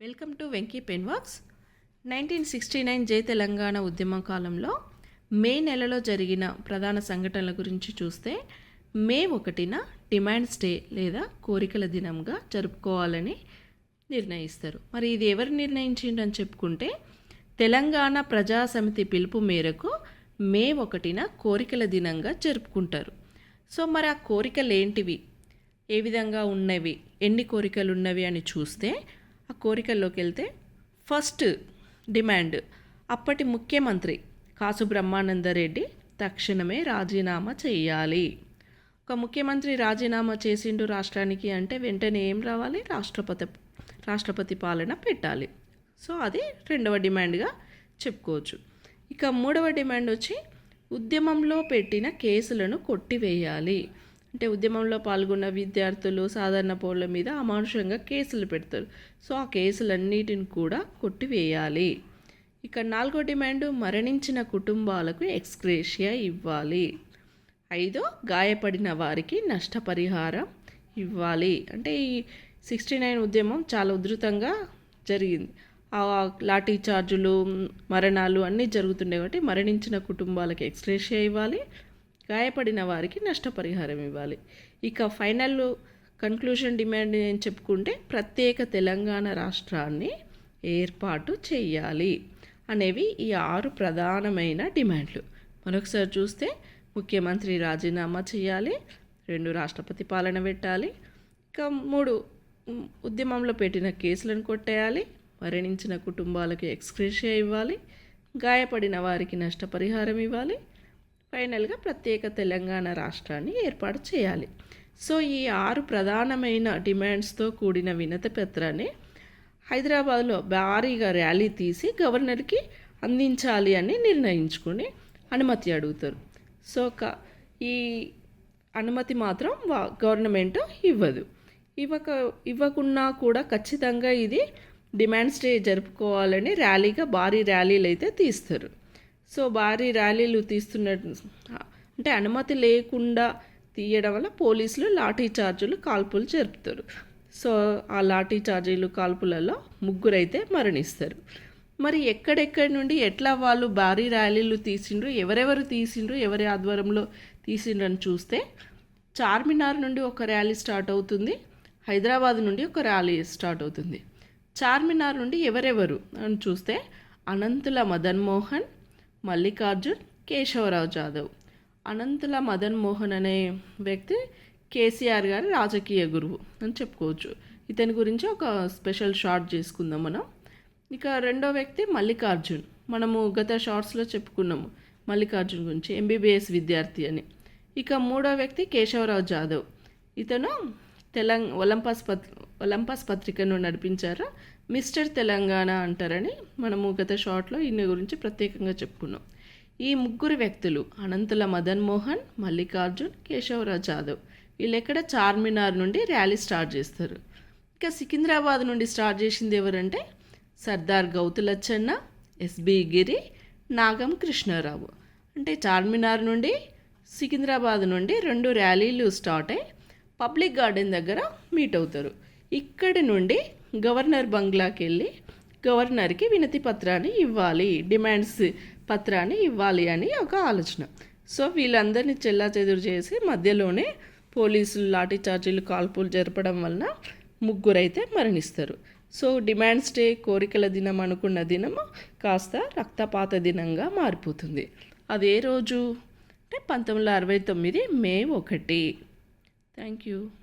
Welcome to Venky pen works. 1969 జై తెలంగాణ ఉద్యమ కాలంలో మే నెలలో జరిగిన ప్రధాన సంఘటనల గురించి చూస్తే మే 1న డిమాండ్స్ డే లేదా కోరికల దినంగా జరుపుకోవాలని నిర్ణయిస్తారు. మరి ఇది ఎవరు నిర్ణయించిండని చెప్పుకుంటే తెలంగాణ ప్రజా సమితి పిలుపు మేరకు మే 1న కోరికల దినంగా జరుపుకుంటారు. సో మరి ఆ కోరికలు ఏంటివి, ఏ విధంగా ఉన్నవి, ఎన్ని కోరికలు ఉన్నవి అని చూస్తే ఆ కోరికల్లోకి వెళ్తే ఫస్ట్ డిమాండ్ అప్పటి ముఖ్యమంత్రి కాసు బ్రహ్మానందరెడ్డి తక్షణమే రాజీనామా చేయాలి. ఒక ముఖ్యమంత్రి రాజీనామా చేసిండు రాష్ట్రానికి అంటే వెంటనే ఏం రావాలి, రాష్ట్రపతి పాలన పెట్టాలి. సో అది రెండవ డిమాండ్గా చెప్పుకోవచ్చు. ఇక మూడవ డిమాండ్ వచ్చి ఉద్యమంలో పెట్టిన కేసులను కొట్టివేయాలి. అంటే ఉద్యమంలో పాల్గొన్న విద్యార్థులు, సాధారణ పౌరుల మీద అమానుషంగా కేసులు పెడతారు. సో ఆ కేసులన్నిటిని కూడా కొట్టివేయాలి. ఇక నాలుగో డిమాండ్ మరణించిన కుటుంబాలకు ఎక్స్గ్రేషియా ఇవ్వాలి. 5 గాయపడిన వారికి నష్టపరిహారం ఇవ్వాలి. అంటే ఈ 69 ఉద్యమం చాలా ఉధృతంగా జరిగింది. ఆ లాఠీ చార్జులు, మరణాలు అన్నీ జరుగుతుండే కాబట్టి మరణించిన కుటుంబాలకు ఎక్స్గ్రేషియా ఇవ్వాలి, గాయపడిన వారికి నష్టపరిహారం ఇవ్వాలి. ఇక ఫైనల్ కన్క్లూషన్ డిమాండ్ నేను చెప్పుకుంటే ప్రత్యేక తెలంగాణ రాష్ట్రాన్ని ఏర్పాటు చేయాలి అనేవి ఈ 6 ప్రధానమైన డిమాండ్లు. మరొకసారి చూస్తే ముఖ్యమంత్రి రాజీనామా చేయాలి, 2 రాష్ట్రపతి పాలన పెట్టాలి, ఇక 3 ఉద్యమంలో పెట్టిన కేసులను కొట్టేయాలి, మరణించిన కుటుంబాలకు ఎక్స్గ్రేషియా ఇవ్వాలి, గాయపడిన వారికి నష్టపరిహారం ఇవ్వాలి, ఫైనల్గా ప్రత్యేక తెలంగాణ రాష్ట్రాన్ని ఏర్పాటు చేయాలి. సో ఈ 6 ప్రధానమైన డిమాండ్స్తో కూడిన వినతి పత్రాన్ని హైదరాబాద్లో భారీగా ర్యాలీ తీసి గవర్నర్కి అందించాలి అని నిర్ణయించుకుని అనుమతి అడుగుతారు. సో ఈ అనుమతి మాత్రం గవర్నమెంట్ ఇవ్వకున్నా కూడా ఖచ్చితంగా ఇది డిమాండ్స్ డే జరుపుకోవాలని భారీ ర్యాలీలు అయితే తీస్తారు. సో భారీ ర్యాలీలు తీస్తున్నట్టు అంటే అనుమతి లేకుండా తీయడం వల్ల పోలీసులు లాఠీ చార్జీలు, కాల్పులు జరుపుతారు. సో ఆ లాఠీ చార్జీలు, కాల్పులలో 3 అయితే మరణిస్తారు. మరి ఎక్కడెక్కడి నుండి ఎట్లా వాళ్ళు భారీ ర్యాలీలు తీసిండ్రు, ఎవరెవరు తీసిండ్రు, ఎవరి ఆధ్వర్యంలో తీసిండ్రు అని చూస్తే చార్మినార్ నుండి ఒక ర్యాలీ స్టార్ట్ అవుతుంది, హైదరాబాద్ నుండి ఒక ర్యాలీ స్టార్ట్ అవుతుంది. చార్మినార్ నుండి ఎవరెవరు అని చూస్తే అనంతుల మదన్ మోహన్, మల్లికార్జున్, కేశవరావు జాదవ్. అనంతుల మదన్ మోహన్ అనే వ్యక్తి కేసీఆర్ గారి రాజకీయ గురువు అని చెప్పుకోవచ్చు. ఇతని గురించి ఒక స్పెషల్ షార్ట్ చేసుకుందాం మనం. ఇక రెండో వ్యక్తి మల్లికార్జున్. మనము గత షార్ట్స్లో చెప్పుకున్నాము మల్లికార్జున్ గురించి, ఎంబీబీఎస్ విద్యార్థి అని. ఇక మూడో వ్యక్తి కేశవరావు జాదవ్. ఇతను ఒలంపస్ పత్రికను నడిపించారు, మిస్టర్ తెలంగాణ అంటారని మనము గత షార్ట్లో ఈయన గురించి ప్రత్యేకంగా చెప్పుకున్నాం. ఈ 3 వ్యక్తులు అనంతుల మదన్ మోహన్, మల్లికార్జున్, కేశవరావు జాదవ్ వీళ్ళెక్కడ చార్మినార్ నుండి ర్యాలీ స్టార్ట్ చేస్తారు. ఇక సికింద్రాబాద్ నుండి స్టార్ట్ చేసింది ఎవరంటే సర్దార్ గౌతులచ్చన్న, ఎస్బి గిరి, నాగం కృష్ణారావు. అంటే చార్మినార్ నుండి సికింద్రాబాద్ నుండి 2 ర్యాలీలు స్టార్ట్ అయ్యి పబ్లిక్ గార్డెన్ దగ్గర మీట్ అవుతారు. ఇక్కడి నుండి గవర్నర్ బంగ్లాకి వెళ్ళి గవర్నర్కి వినతి పత్రాన్ని ఇవ్వాలి, డిమాండ్స్ పత్రాన్ని ఇవ్వాలి అని ఒక ఆలోచన. సో వీళ్ళందరినీ చెల్లాచెదురు చేసి మధ్యలోనే పోలీసులు లాఠీ చార్జీలు, కాల్పులు జరపడం వలన 3 అయితే మరణిస్తారు. సో డిమాండ్స్ డే, కోరికల దినం అనుకున్న దినము కాస్త రక్తపాత దినంగా మారిపోతుంది. అదే రోజు అంటే 1969 మే 1. Thank you.